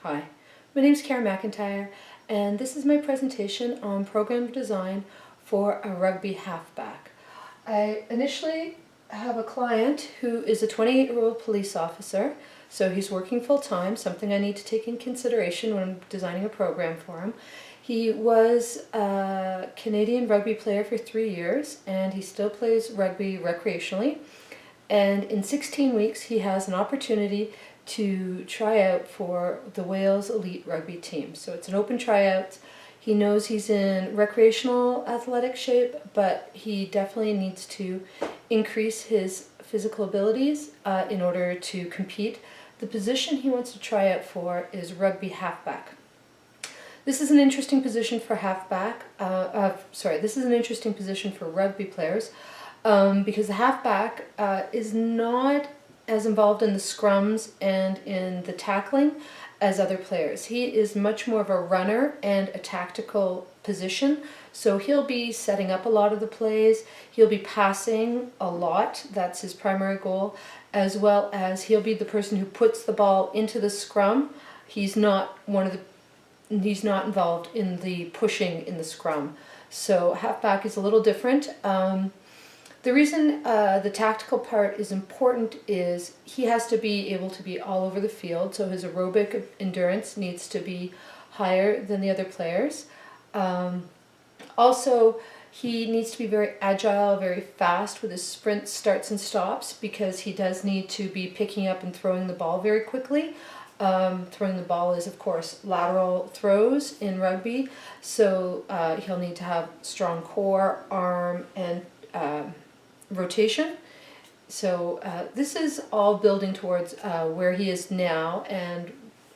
Hi, my name is Kara McIntyre, and this is my presentation on program design for a rugby halfback. I initially have a client who is a 28-year-old police officer, so he's working full-time, something I need to take in consideration when I'm designing a program for him. He was a Canadian rugby player for 3 years, and he still plays rugby recreationally. And in 16 weeks, he has an opportunity to try out for the Wales Elite Rugby team. So it's an open tryout. He knows he's in recreational athletic shape, but he definitely needs to increase his physical abilities in order to compete. The position he wants to try out for is rugby halfback. This is an interesting position for this is an interesting position for rugby players because the halfback is not as involved in the scrums and in the tackling as other players. He is much more of a runner and a tactical position, so he'll be setting up a lot of the plays, he'll be passing a lot, that's his primary goal, as well as he'll be the person who puts the ball into the scrum. He's not involved in the pushing in the scrum. So halfback is a little different. The reason the tactical part is important is he has to be able to be all over the field, so his aerobic endurance needs to be higher than the other players. Also, he needs to be very agile, very fast with his sprint starts and stops, because he does need to be picking up and throwing the ball very quickly. Throwing the ball is, of course, lateral throws in rugby, so he'll need to have strong core, arm, and rotation. So this is all building towards where he is now, and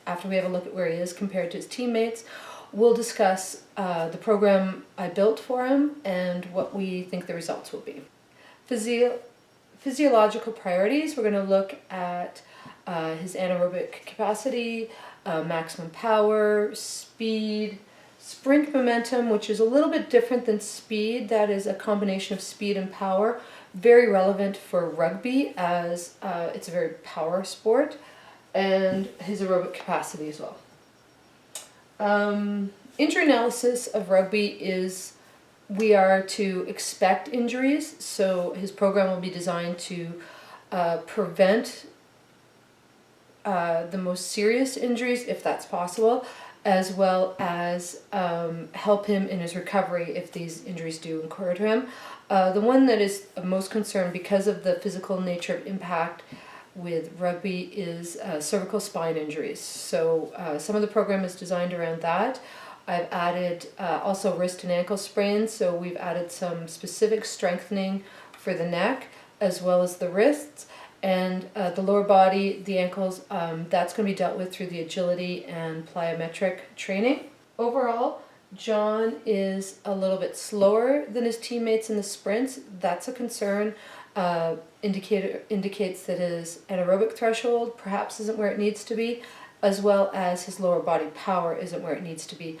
after we have a look at where he is compared to his teammates, we'll discuss the program I built for him and what we think the results will be. Physiological priorities, we're going to look at his anaerobic capacity, maximum power, speed, sprint momentum, which is a little bit different than speed. That is a combination of speed and power, very relevant for rugby as it's a very power sport, and his aerobic capacity as well. Injury analysis of rugby is we are to expect injuries, so his program will be designed to prevent the most serious injuries if that's possible, as well as help him in his recovery if these injuries do occur to him. The one that is of most concern because of the physical nature of impact with rugby is cervical spine injuries. So some of the program is designed around that. I've added also wrist and ankle sprains, so we've added some specific strengthening for the neck as well as the wrists. And the lower body, the ankles, that's going to be dealt with through the agility and plyometric training. Overall, John is a little bit slower than his teammates in the sprints. That's a concern. Indicates that his anaerobic threshold perhaps isn't where it needs to be, as well as his lower body power isn't where it needs to be.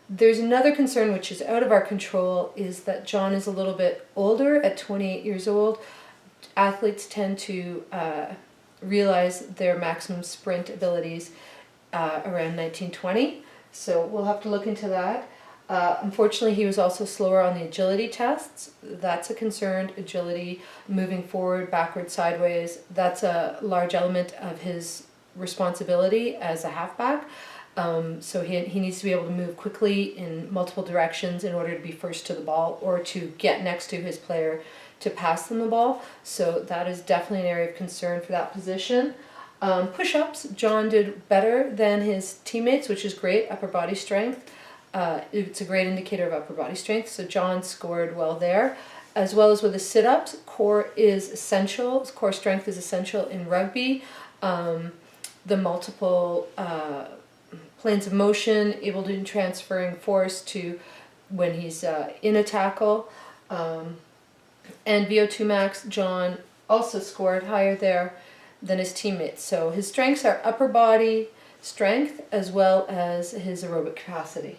There's another concern which is out of our control, is that John is a little bit older at 28 years old. Athletes tend to realize their maximum sprint abilities around 1920, so we'll have to look into that. Unfortunately, he was also slower on the agility tests. That's a concern. Agility, moving forward, backward, sideways, that's a large element of his responsibility as a halfback. So he needs to be able to move quickly in multiple directions in order to be first to the ball or to get next to his player to pass them the ball. So that is definitely an area of concern for that position. Push-ups, John did better than his teammates, which is great. Upper body strength, it's a great indicator of upper body strength, so John scored well there. As well as with the sit-ups, core is essential. Core strength is essential in rugby. The multiple planes of motion, able to transferring force to when he's in a tackle. And VO2 max, John also scored higher there than his teammates. So his strengths are upper body strength as well as his aerobic capacity.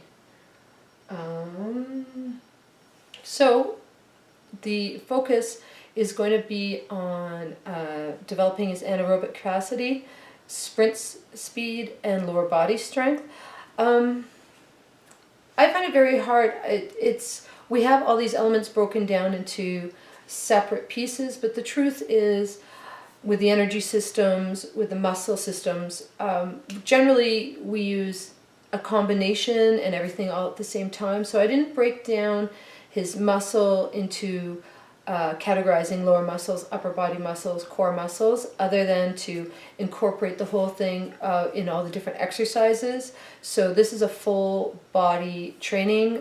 So the focus is going to be on developing his anaerobic capacity speed and lower body strength. I find it very hard. We have all these elements broken down into separate pieces, but the truth is, with the energy systems, with the muscle systems, generally we use a combination and everything all at the same time. So I didn't break down his muscle into categorizing lower muscles, upper body muscles, core muscles, other than to incorporate the whole thing in all the different exercises. So this is a full body training.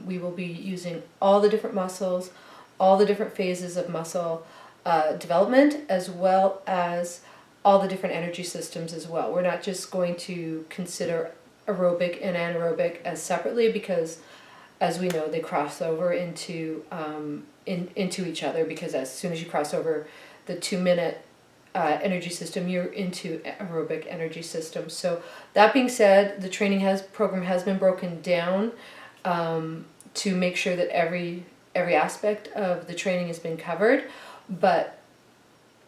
We will be using all the different muscles, all the different phases of muscle development, as well as all the different energy systems as well. We're not just going to consider aerobic and anaerobic as separately, because as we know, they cross over into each other, because as soon as you cross over the 2-minute energy system, you're into aerobic energy system. So that being said, the program has been broken down to make sure that every aspect of the training has been covered, but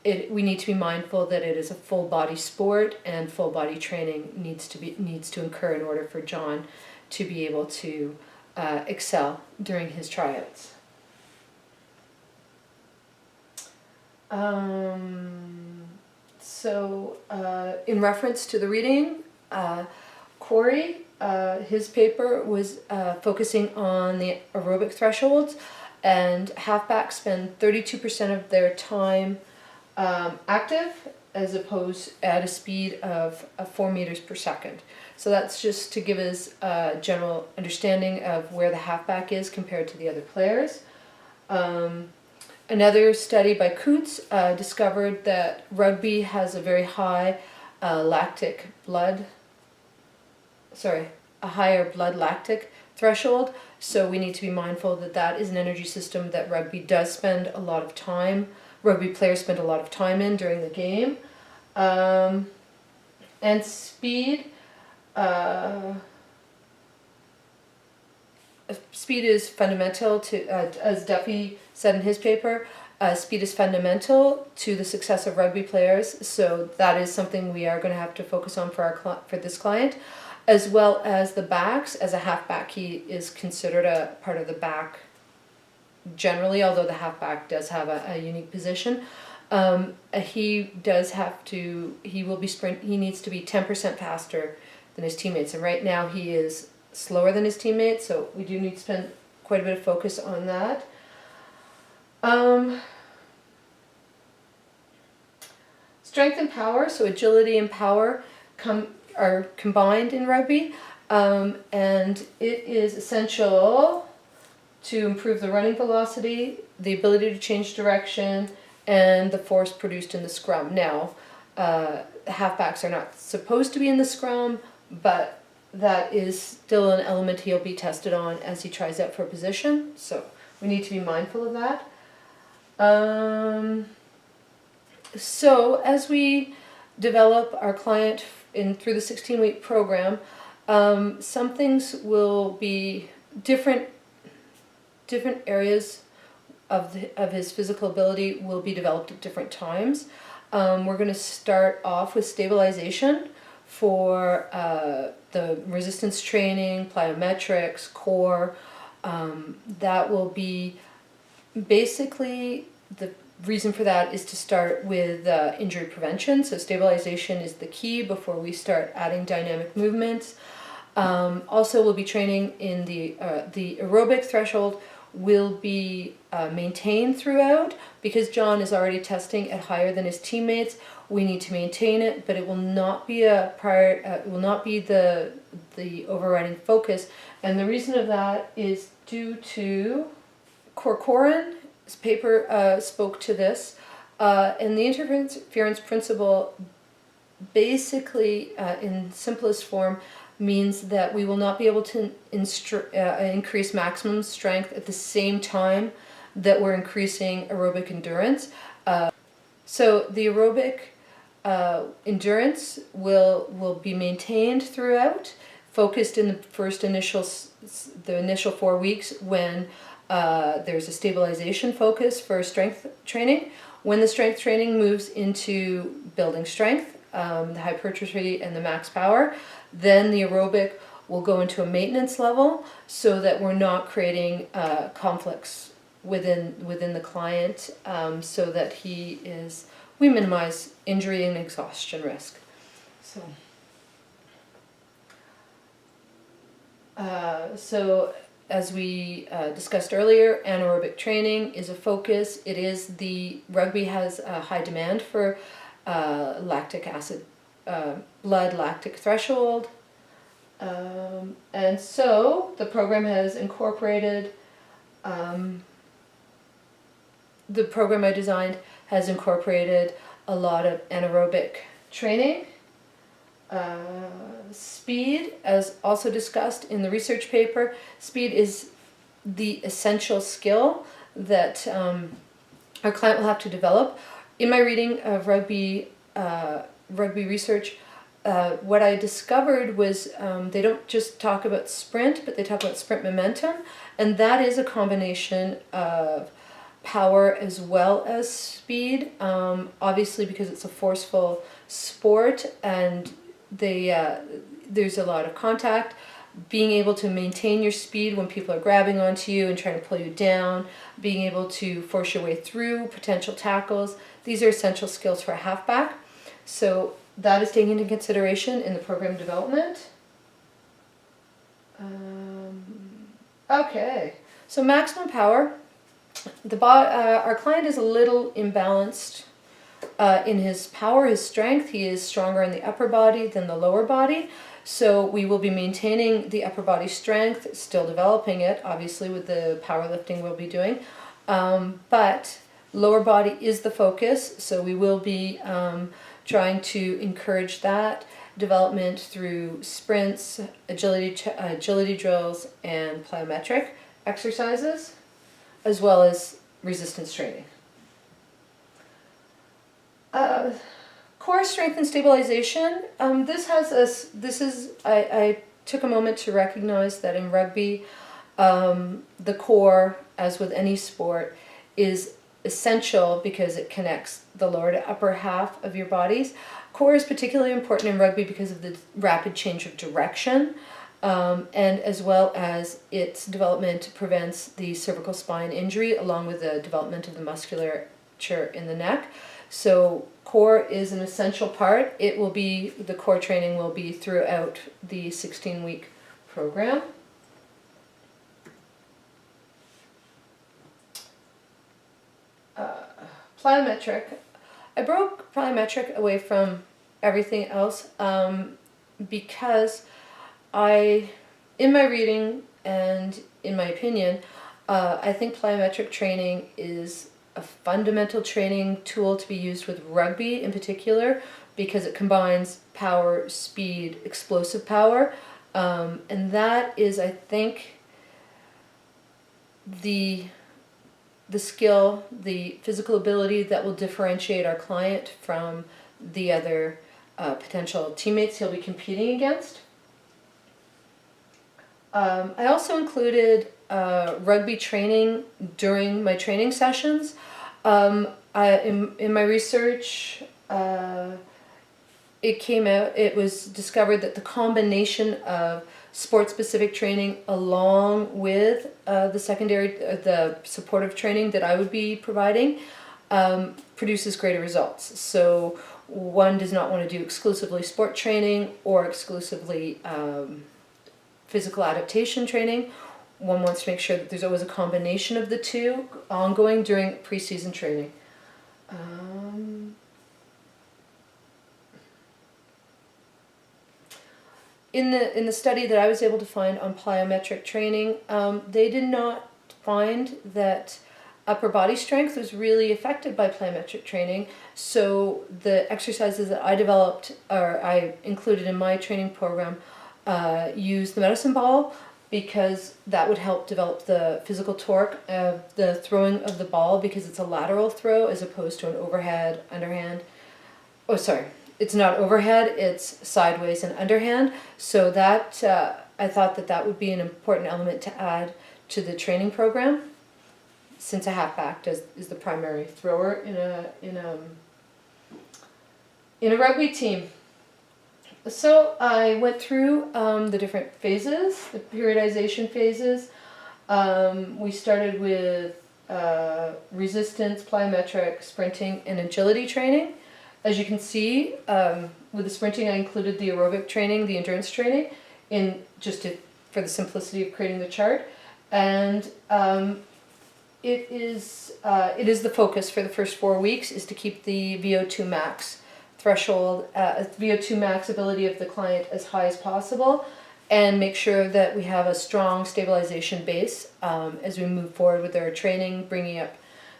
we need to be mindful that it is a full body sport, and full body training needs to occur in order for John to be able to excel during his tryouts. In reference to the reading, Corey, his paper was focusing on the aerobic thresholds, and halfbacks spend 32% of their time active, as opposed at a speed of 4 meters per second. So that's just to give us a general understanding of where the halfback is compared to the other players. Another study by Coutts discovered that rugby has a very high a higher blood lactic threshold. So we need to be mindful that that is an energy system that rugby players spend a lot of time in during the game. And speed. Speed is fundamental to, as Duffy said in his paper, speed is fundamental to the success of rugby players. So that is something we are going to have to focus on for this client, as well as the backs. As a halfback, he is considered a part of the back generally, although the halfback does have a unique position. He needs to be 10% faster than his teammates, and right now he is slower than his teammates, so we do need to spend quite a bit of focus on that. Strength and power, so agility and power are combined in rugby, and it is essential to improve the running velocity, the ability to change direction, and the force produced in the scrum. Now, halfbacks are not supposed to be in the scrum, but that is still an element he'll be tested on as he tries out for a position, so we need to be mindful of that. So as we develop our client through the 16-week program, some things will be different areas of his physical ability will be developed at different times. We're going to start off with stabilization for the resistance training, plyometrics, core. That will be basically, the reason for that is to start with injury prevention. So stabilization is the key before we start adding dynamic movements. Also, we'll be training in the aerobic threshold will be maintained throughout, because John is already testing at higher than his teammates. We need to maintain it, but it will not be it will not be the overriding focus. And the reason of that is due to Corcoran's paper spoke to this, and the interference principle basically, in simplest form, means that we will not be able to increase maximum strength at the same time that we're increasing aerobic endurance. So the aerobic endurance will be maintained throughout, focused in the initial 4 weeks when there's a stabilization focus for strength training. When the strength training moves into building strength, the hypertrophy and the max power. Then the aerobic will go into a maintenance level so that we're not creating conflicts within the client, so that we minimize injury and exhaustion risk. So as we discussed earlier, anaerobic training is a focus. Rugby has a high demand for lactic acid, blood lactic threshold. And so the program has incorporated, the program I designed has incorporated a lot of anaerobic training. Speed, as also discussed in the research paper, speed is the essential skill that our client will have to develop. In my reading of rugby research, what I discovered was they don't just talk about sprint, but they talk about sprint momentum, and that is a combination of power as well as speed, obviously because it's a forceful sport and there's a lot of contact. Being able to maintain your speed when people are grabbing onto you and trying to pull you down, being able to force your way through potential tackles, these are essential skills for a halfback. So that is taken into consideration in the program development. Okay, so maximum power. Our client is a little imbalanced in his power, his strength. He is stronger in the upper body than the lower body. So we will be maintaining the upper body strength, still developing it, obviously, with the powerlifting we'll be doing. But lower body is the focus, so we will be trying to encourage that development through sprints, agility drills, and plyometric exercises, as well as resistance training. Core strength and stabilization. I took a moment to recognize that in rugby, the core, as with any sport, is essential because it connects the lower to upper half of your bodies. Core is particularly important in rugby because of the rapid change of direction, and as well as its development prevents the cervical spine injury along with the development of the musculature in the neck. So core is an essential part. The core training will be throughout the 16-week program. Plyometric. I broke plyometric away from everything else because in my reading and in my opinion, I think plyometric training is a fundamental training tool to be used with rugby in particular because it combines power, speed, explosive power, and that is, I think, the skill, the physical ability that will differentiate our client from the other potential teammates he'll be competing against. I also included rugby training during my training sessions. In my research, it was discovered that the combination of sport-specific training along with the supportive training that I would be providing produces greater results. So one does not want to do exclusively sport training or exclusively physical adaptation training. One wants to make sure that there's always a combination of the two ongoing during pre-season training. In the study that I was able to find on plyometric training, they did not find that upper body strength was really affected by plyometric training. So the exercises that I developed, or I included in my training program, use the medicine ball because that would help develop the physical torque of the throwing of the ball because it's a lateral throw as opposed to an overhead, underhand. Oh, sorry. It's not overhead, it's sideways and underhand. So that I thought that would be an important element to add to the training program, since a halfback is the primary thrower in in a rugby team. So I went through the different phases, the periodization phases. We started with resistance, plyometric, sprinting, and agility training. As you can see, with the sprinting, I included the aerobic training, the endurance training, in for the simplicity of creating the chart. And it is the focus for the first 4 weeks is to keep the VO2 max threshold, VO2 max ability of the client as high as possible, and make sure that we have a strong stabilization base as we move forward with our training, bringing up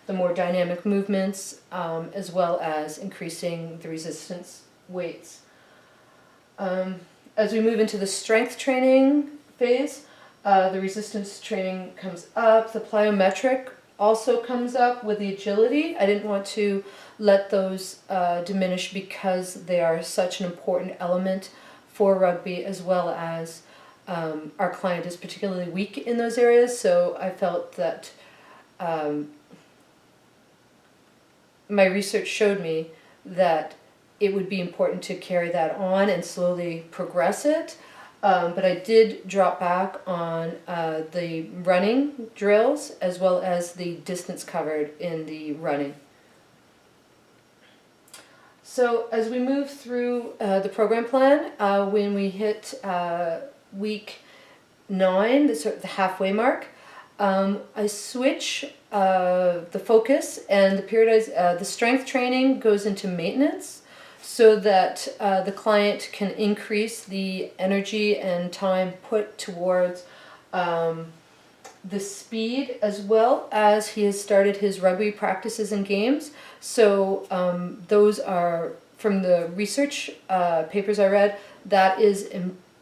the more dynamic movements, as well as increasing the resistance weights. As we move into the strength training phase, the resistance training comes up, the plyometric also comes up with the agility. I didn't want to let those diminish because they are such an important element for rugby, as well as our client is particularly weak in those areas, so I felt that my research showed me that it would be important to carry that on and slowly progress it. But I did drop back on the running drills as well as the distance covered in the running. So as we move through the program plan, when we hit week 9, the halfway mark, I switch the focus, and the strength training goes into maintenance, so that the client can increase the energy and time put towards the speed, as well as he has started his rugby practices and games. So those are, from the research papers I read, that is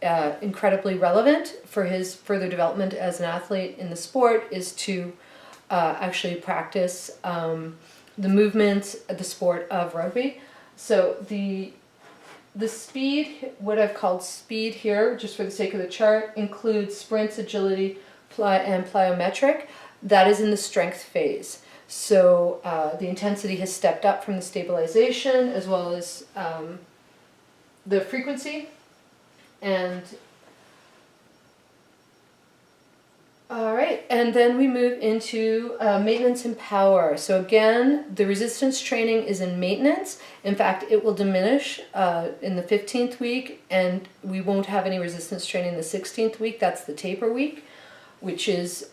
incredibly relevant for his further development as an athlete in the sport, is to actually practice the movements, the sport of rugby. So the speed, what I've called speed here, just for the sake of the chart, includes sprints, agility, and plyometric. That is in the strength phase. So the intensity has stepped up from the stabilization, as well as the frequency. And all right, and then we move into maintenance and power. So again, the resistance training is in maintenance. In fact, it will diminish in the 15th week, and we won't have any resistance training in the 16th week. That's the taper week, which is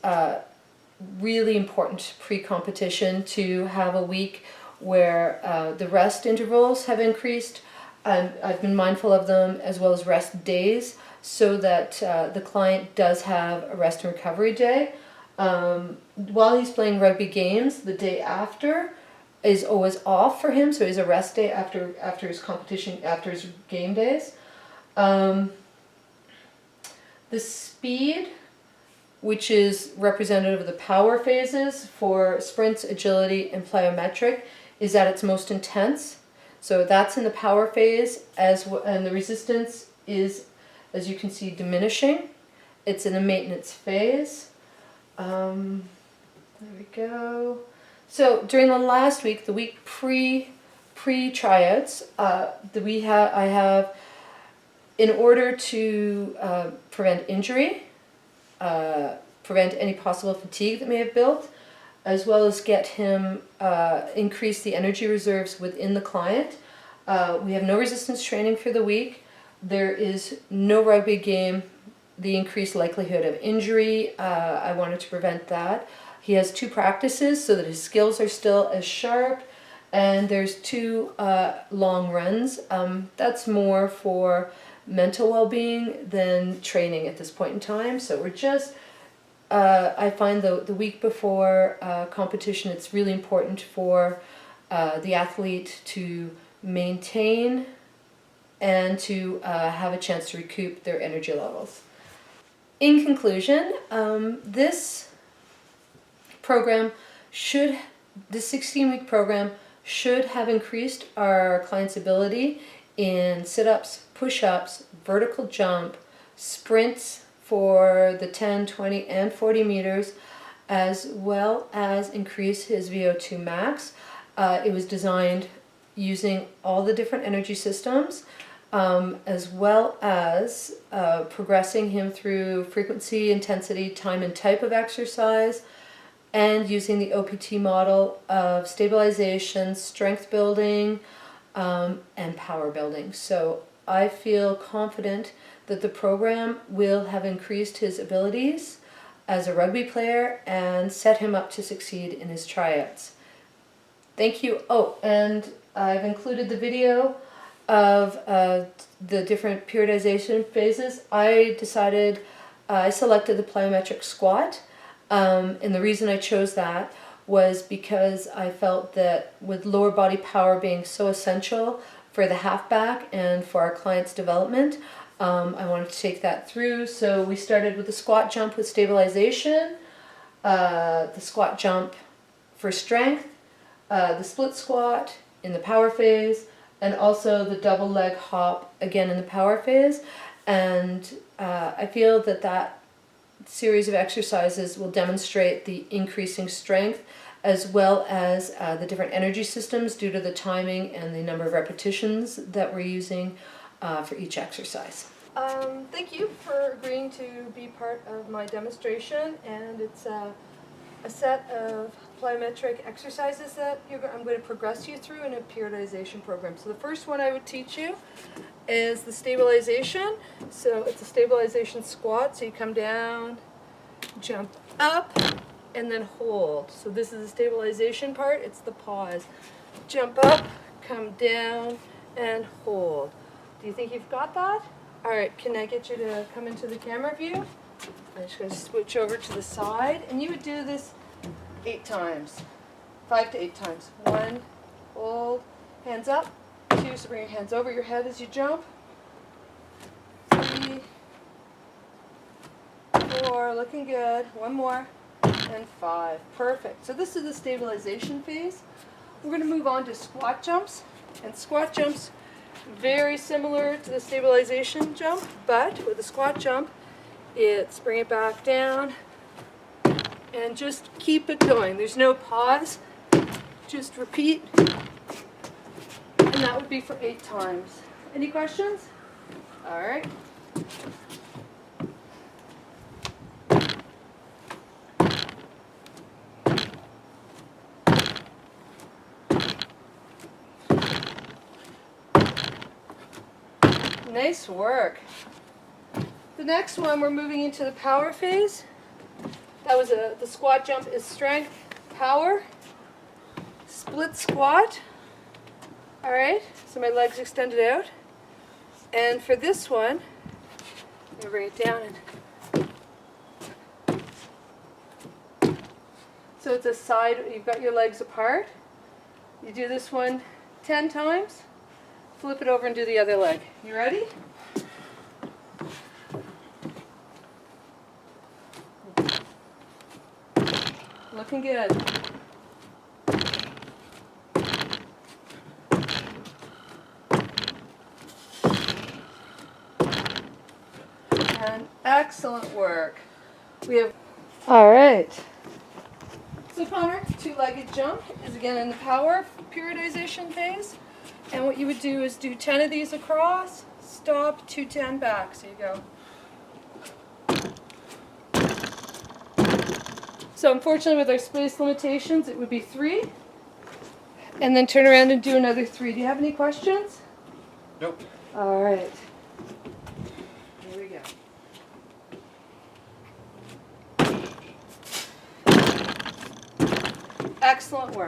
really important pre-competition, to have a week where the rest intervals have increased. I've been mindful of them, as well as rest days, so that the client does have a rest and recovery day. While he's playing rugby games, the day after is always off for him, so he's a rest day after his competition, after his game days. The speed, which is representative of the power phases for sprints, agility, and plyometric, is at its most intense. So that's in the power phase, and the resistance is, as you can see, diminishing. It's in a maintenance phase. There we go. So during the last week, the week pre tryouts, I have, in order to prevent injury, prevent any possible fatigue that may have built, as well as get him increase the energy reserves within the client. We have no resistance training for the week. There is no rugby game, the increased likelihood of injury. I wanted to prevent that. He has 2 practices so that his skills are still as sharp, and there's 2 long runs. That's more for mental well-being than training at this point in time. So we're just, I find the week before competition, it's really important for the athlete to maintain and to have a chance to recoup their energy levels. In conclusion, this 16-week program should have increased our client's ability in sit-ups, push-ups, vertical jump, sprints for the 10, 20, and 40 meters, as well as increase his VO2 max. It was designed using all the different energy systems, as well as progressing him through frequency, intensity, time, and type of exercise, and using the OPT model of stabilization, strength building, and power building. So I feel confident that the program will have increased his abilities as a rugby player and set him up to succeed in his tryouts. Thank you. Oh, and I've included the video of the different periodization phases. I selected the plyometric squat, and the reason I chose that was because I felt that with lower body power being so essential for the halfback and for our client's development, I wanted to take that through. So we started with the squat jump with stabilization, the squat jump for strength, the split squat in the power phase, and also the double leg hop again in the power phase. And I feel that that series of exercises will demonstrate the increasing strength as well as the different energy systems due to the timing and the number of repetitions that we're using for each exercise. Thank you for agreeing to be part of my demonstration, and it's a set of plyometric exercises that I'm going to progress you through in a periodization program. So the first one I would teach you is the stabilization. So it's a stabilization squat. So you come down, jump up, and then hold. So this is the stabilization part. It's the pause. Jump up, come down, and hold. Do you think you've got that? All right, can I get you to come into the camera view? I'm just going to switch over to the side, and you would do this 8 times, 5 to 8 times. 1, hold, hands up. 2, so bring your hands over your head as you jump. 3, 4, looking good. 1 more, and 5. Perfect. So this is the stabilization phase. We're going to move on to squat jumps, and squat jumps very similar to the stabilization jump, but with the squat jump, it's bring it back down and just keep it going. There's no pause, just repeat, and that would be for 8 times. Any questions? All right. Nice work. The next one, we're moving into the power phase. That was the squat jump is strength, power, split squat. All right, so my legs extended out. And for this one, I'm gonna bring it down. So it's a side, you've got your legs apart. You do this one 10 times. Flip it over and do the other leg. You ready? Looking good. And excellent work. We have. All right. So Connor, 2-legged jump is again in the power periodization phase. And what you would do is do 10 of these across, stop, 2 10 back. So you go. So unfortunately with our space limitations, it would be 3. And then turn around and do another 3. Do you have any questions? Nope. All right. Here we go. Excellent work.